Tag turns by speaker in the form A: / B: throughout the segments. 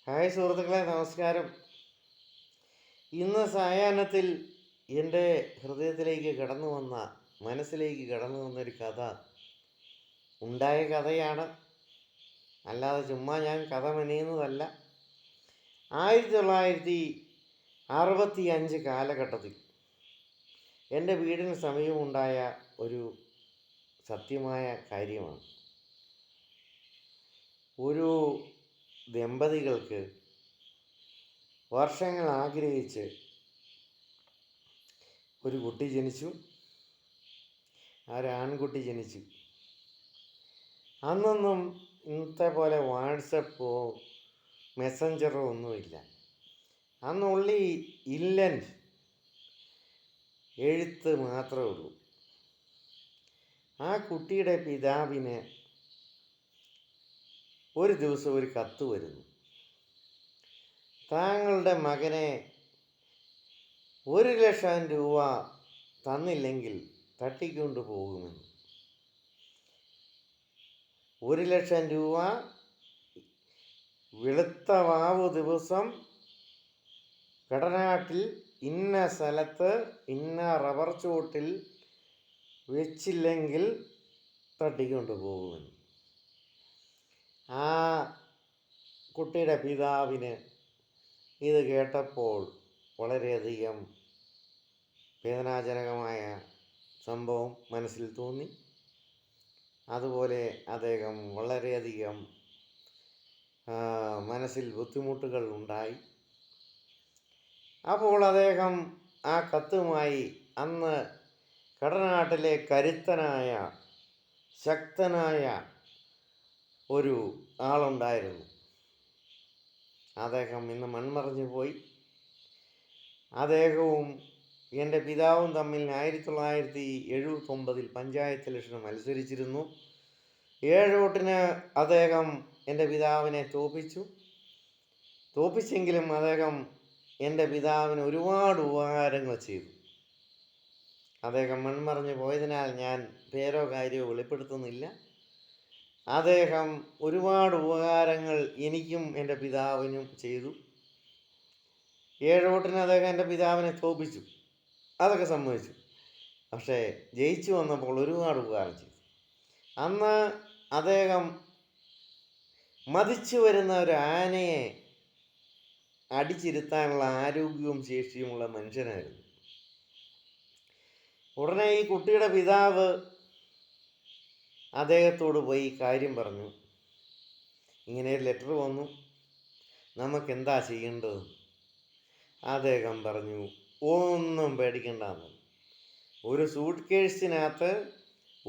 A: Hi സുഹൃത്തുക്കളെ, നമസ്കാരം. ഇന്ന് സായാഹ്നത്തിൽ എൻ്റെ ഹൃദയത്തിലേക്ക് മനസ്സിലേക്ക് കടന്നു വന്നൊരു കഥ ഉണ്ടായ കഥയാണ്. അല്ലാതെ ചുമ്മാ ഞാൻ കഥ മെനയുന്നതല്ല. 1965 കാലഘട്ടത്തിൽ എൻ്റെ വീടിന് സമീപമുണ്ടായ ഒരു സത്യമായ കാര്യമാണ്. ഒരു ദമ്പതികൾക്ക് വർഷങ്ങൾ ആഗ്രഹിച്ച് ഒരു കുട്ടി ജനിച്ചു. ഒരാൺകുട്ടി ജനിച്ചു. അന്നൊന്നും ഇന്നത്തെ പോലെ വാട്സപ്പോ മെസ്സഞ്ചറോ ഒന്നുമില്ല. അന്നുള്ളി ഇല്ലൻ്റ് എഴുത്ത് മാത്രമേ ഉള്ളൂ. ആ കുട്ടിയുടെ പിതാവിന് ഒരു ദിവസം ഒരു കത്ത് വരുന്നു. താങ്കളുടെ മകനെ 1,00,000 രൂപ തന്നില്ലെങ്കിൽ തട്ടിക്കൊണ്ടു പോകുമെന്ന്. 1,00,000 രൂപ വെളുത്ത വാവു ദിവസം കടനാട്ടിൽ ഇന്ന സ്ഥലത്ത് ഇന്ന റബ്ബർ ചോട്ടിൽ വെച്ചില്ലെങ്കിൽ തട്ടിക്കൊണ്ടു പോകുമെന്ന്. ആ കുട്ടിയുടെ പിതാവിന് ഇത് കേട്ടപ്പോൾ വളരെയധികം വേദനാജനകമായ സംഭവം മനസ്സിൽ തോന്നി. അതുപോലെ അദ്ദേഹം വളരെയധികം മനസ്സിൽ ബുദ്ധിമുട്ടുകൾ ഉണ്ടായി. അപ്പോൾ അദ്ദേഹം ആ കത്തുമായി അന്ന് കടനാട്ടിലെ കരുത്തനായ ശക്തനായ ഒരു ആളുണ്ടായിരുന്നു. അദ്ദേഹം ഇന്ന് മൺമറഞ്ഞു പോയി. അദ്ദേഹവും എൻ്റെ പിതാവും തമ്മിൽ 1979 പഞ്ചായത്ത് ഇലക്ഷൻ മത്സരിച്ചിരുന്നു. 7 വോട്ടിന് അദ്ദേഹം എൻ്റെ പിതാവിനെ തോൽപ്പിച്ചെങ്കിലും അദ്ദേഹം എൻ്റെ പിതാവിന് ഒരുപാട് ഉപകാരങ്ങൾ ചെയ്തു. അദ്ദേഹം മൺമറഞ്ഞു പോയതിനാൽ ഞാൻ പേരോ കാര്യമോ വെളിപ്പെടുത്തുന്നില്ല. അദ്ദേഹം ഒരുപാട് ഉപകാരങ്ങൾ എനിക്കും എൻ്റെ പിതാവിനും ചെയ്തു. 7 വോട്ടിന് അദ്ദേഹം എൻ്റെ പിതാവിനെ തോൽപ്പിച്ചു, അതൊക്കെ സമ്മതിച്ചു. പക്ഷേ ജയിച്ചു വന്നപ്പോൾ ഒരുപാട് ഉപകാരം ചെയ്തു. അന്ന് അദ്ദേഹം മതിച്ചു വരുന്ന ഒരു ആനയെ അടിച്ചിരുത്താനുള്ള ആരോഗ്യവും ശേഷിയുമുള്ള മനുഷ്യനായിരുന്നു. ഉടനെ ഈ കുട്ടിയുടെ പിതാവ് അദ്ദേഹത്തോട് പോയി കാര്യം പറഞ്ഞു. ഇങ്ങനെ ഒരു ലെറ്റർ വന്നു, നമുക്കെന്താ ചെയ്യേണ്ടത്? അദ്ദേഹം പറഞ്ഞു, ഒന്നും പേടിക്കണ്ടെന്ന്. ഒരു സൂട്ട് കേസിനകത്ത്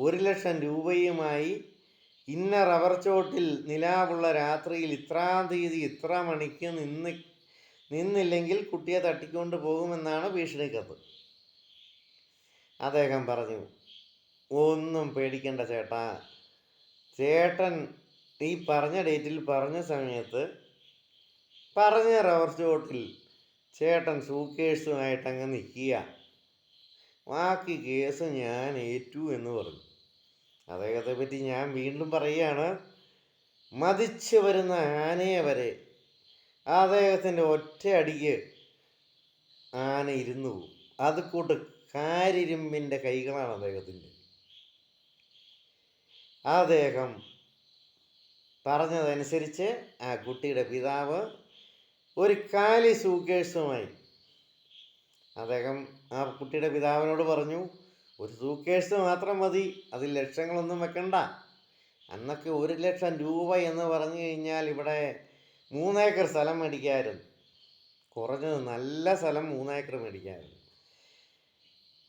A: 1,00,000 രൂപയുമായി ഇന്ന റബ്ബർ ചോട്ടിൽ നിലാവുള്ള രാത്രിയിൽ ഇത്രാം തീയതി ഇത്ര മണിക്ക് നിന്നില്ലെങ്കിൽ കുട്ടിയെ തട്ടിക്കൊണ്ട് പോകുമെന്നാണ് ഭീഷണി കത്ത്. അദ്ദേഹം പറഞ്ഞു, ഒന്നും പേടിക്കണ്ട ചേട്ടൻ ഈ പറഞ്ഞ ഡേറ്റിൽ പറഞ്ഞ സമയത്ത് പറഞ്ഞ റബ്ബർ ചോട്ടിൽ ചേട്ടൻ സൂക്കേഴ്സുമായിട്ട് അങ്ങ് നിൽക്കുക, ബാക്കി കേസ് ഞാൻ ഏറ്റു എന്ന് പറഞ്ഞു. അദ്ദേഹത്തെ പറ്റി ഞാൻ വീണ്ടും പറയുകയാണ്, മതിച്ചു വരുന്ന ആനയെ വരെ അദ്ദേഹത്തിൻ്റെ ഒറ്റയടിക്ക് ആന ഇരുന്നു പോകും. അത് കൂട്ട് കാരിരുമ്പിൻ്റെ കൈകളാണ് അദ്ദേഹത്തിൻ്റെ. അദ്ദേഹം പറഞ്ഞതനുസരിച്ച് ആ കുട്ടിയുടെ പിതാവ് ഒരു കാലി സൂക്കേഴ്സുമായി അദ്ദേഹം ആ കുട്ടിയുടെ പിതാവിനോട് പറഞ്ഞു, ഒരു സൂക്കേഴ്സ് മാത്രം മതി, അതിൽ ലക്ഷങ്ങളൊന്നും വെക്കണ്ട. അന്നൊക്കെ 1,00,000 രൂപ എന്ന് പറഞ്ഞു കഴിഞ്ഞാൽ ഇവിടെ 3 ഏക്കർ സ്ഥലം മേടിക്കാമായിരുന്നു. കുറഞ്ഞത് നല്ല സ്ഥലം 3 ഏക്കർ മേടിക്കാമായിരുന്നു.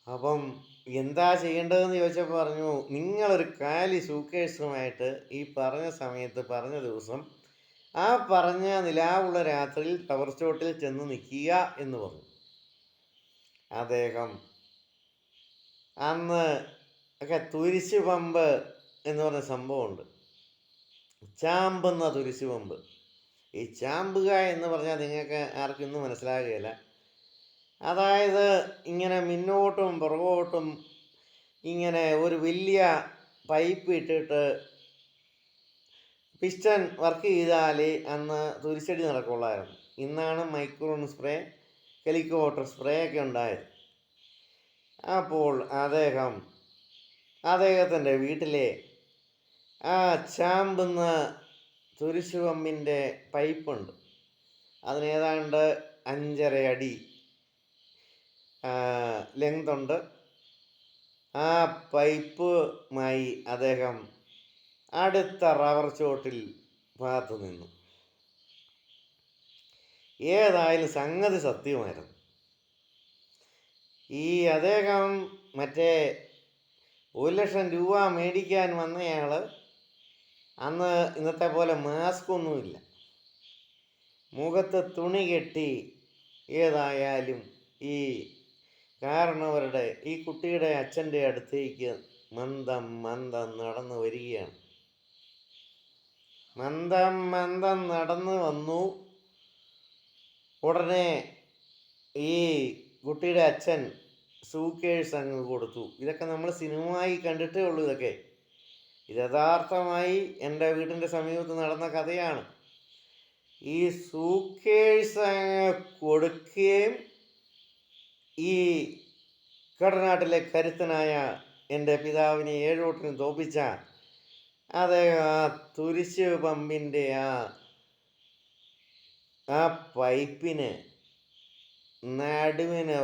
A: അപ്പം എന്താ ചെയ്യേണ്ടതെന്ന് ചോദിച്ചപ്പോൾ പറഞ്ഞു, നിങ്ങളൊരു കാലി സൂക്കേഴ്സുമായിട്ട് ഈ പറഞ്ഞ സമയത്ത് പറഞ്ഞ ദിവസം ആ പറഞ്ഞ നിലാവുള്ള രാത്രിയിൽ ടവർ ചോട്ടിൽ ചെന്ന് നിൽക്കുക എന്ന് പറഞ്ഞു. അദ്ദേഹം അന്ന് ഒക്കെ തുരിശ് പമ്പ് എന്ന് പറഞ്ഞ സംഭവമുണ്ട്, ചാമ്പുന്ന തുരിശ് പമ്പ്. ഈ ചാമ്പുക എന്ന് പറഞ്ഞാൽ നിങ്ങൾക്ക് ആർക്കും ഇന്നും മനസ്സിലാകുകയില്ല. അതായത് ഇങ്ങനെ മുന്നോട്ടും പുറകോട്ടും ഇങ്ങനെ ഒരു വലിയ പൈപ്പ് ഇട്ടിട്ട് പിസ്റ്റൺ വർക്ക് ചെയ്താലേ അന്ന് തുരിശടി നടക്കുള്ളായിരുന്നു. ഇന്നാണ് മൈക്രോൺ സ്പ്രേ, ഹെലികോപ്റ്റർ സ്പ്രേ ഒക്കെ ഉണ്ടായത്. അപ്പോൾ അദ്ദേഹത്തിൻ്റെ വീട്ടിലെ ആ ചാമ്പുന്ന തുരിശ് പമ്പിൻ്റെ പൈപ്പുണ്ട്. അതിനേതാണ്ട് 5.5 അടി ലെങ്തുണ്ട്. ആ പൈപ്പുമായി അദ്ദേഹം അടുത്ത റബ്ബർ ചോട്ടിൽ ഭാഗത്ത് നിന്നു. ഏതായാലും സംഗതി സത്യമായിരുന്നു. ഈ അദ്ദേഹം മറ്റേ 1,00,000 രൂപ മേടിക്കാൻ വന്നയാൾ അന്ന് ഇന്നത്തെ പോലെ മാസ്ക് ഒന്നുമില്ല, മുഖത്ത് തുണി കെട്ടി ഏതായാലും ഈ കാരണവരുടെ ഈ കുട്ടിയുടെ അച്ഛൻ്റെ അടുത്തേക്ക് മന്ദം നടന്നു വരികയാണ്. മന്ദം നടന്നു വന്നു. ഉടനെ ഈ കുട്ടിയുടെ അച്ഛൻ സൂക്കേഴ്സ് അങ്ങ് കൊടുത്തു. ഇതൊക്കെ നമ്മൾ സിനിമയായി കണ്ടിട്ടേ ഉള്ളൂ. ഇത് യഥാർത്ഥമായി എൻ്റെ വീട്ടിൻ്റെ സമീപത്ത് നടന്ന കഥയാണ്. ഈ സൂക്കേഴ്സ് അങ്ങ് കൊടുക്കുകയും ഈ കടനാട്ടിലെ കരുത്തനായ എൻ്റെ പിതാവിനെ 7 വോട്ടിന് തോപ്പിച്ച അദ്ദേഹം ആ തുരിശ് പമ്പിൻ്റെ ആ പൈപ്പിന് നടുവിന്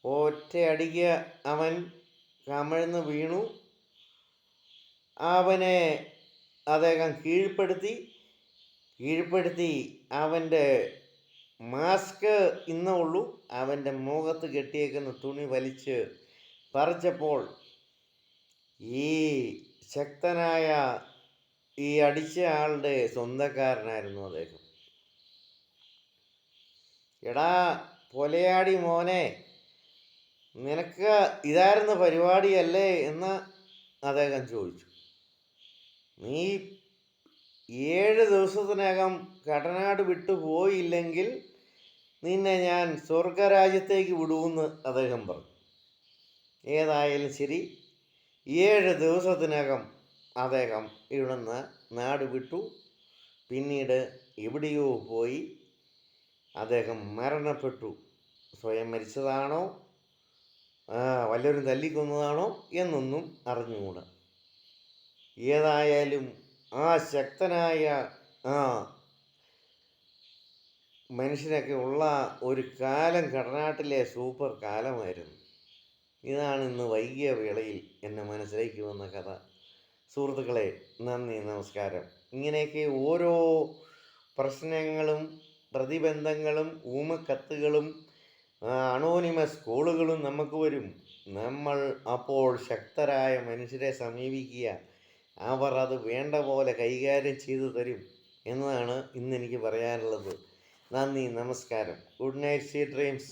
A: ഒറ്റയടിക്ക് അവൻ കമിഴ്ന്ന് വീണു. അവനെ അദ്ദേഹം കീഴ്പ്പെടുത്തി അവൻ്റെ മാസ്ക് ഇന്നേ ഉള്ളൂ. അവൻ്റെ മുഖത്ത് കെട്ടിയേക്കുന്ന തുണി വലിച്ച് പറിച്ചപ്പോൾ ഈ ശക്തനായ ഈ അടിച്ച ആളുടെ സ്വന്തക്കാരനായിരുന്നു അദ്ദേഹം. എടാ പൊലയാടി മോനെ, നിനക്ക് ഇതായിരുന്നു പരിപാടിയല്ലേ എന്ന് അദ്ദേഹം ചോദിച്ചു. നീ 7 ദിവസത്തിനകം കടനാട് വിട്ടു പോയില്ലെങ്കിൽ നിന്നെ ഞാൻ സ്വർഗരാജ്യത്തേക്ക് വിടുമെന്ന് അദ്ദേഹം പറഞ്ഞു. ഏതായാലും ശരി, 7 ദിവസത്തിനകം അദ്ദേഹം ഇവിടുന്ന് നാട് വിട്ടു. പിന്നീട് എവിടെയോ പോയി അദ്ദേഹം മരണപ്പെട്ടു. സ്വയം മരിച്ചതാണോ, വല്ലവരും തല്ലിക്കൊന്നതാണോ എന്നൊന്നും അറിഞ്ഞുകൂടാ. ഏതായാലും ആ ശക്തനായ ആ മനുഷ്യനൊക്കെ ഉള്ള ഒരു കാലം കടനാട്ടിലെ സൂപ്പർ കാലമായിരുന്നു. ഇതാണ് ഇന്ന് വൈകിയ വേളയിൽ എൻ്റെ മനസ്സിലേക്ക് വന്ന കഥ. സുഹൃത്തുക്കളെ, നന്ദി, നമസ്കാരം. ഇങ്ങനെയൊക്കെ ഓരോ പ്രശ്നങ്ങളും പ്രതിബന്ധങ്ങളും ഊമക്കത്തുകളും അനോണിമസ് കോളുകളും നമുക്ക് വരും. നമ്മൾ അപ്പോൾ ശക്തരായ മനുഷ്യരെ സമീപിക്കുക. അവർ അത് വേണ്ട പോലെ കൈകാര്യം ചെയ്തു തരും എന്നതാണ് ഇന്നെനിക്ക് പറയാനുള്ളത്. നന്ദി, നമസ്കാരം. Good night, sweet dreams.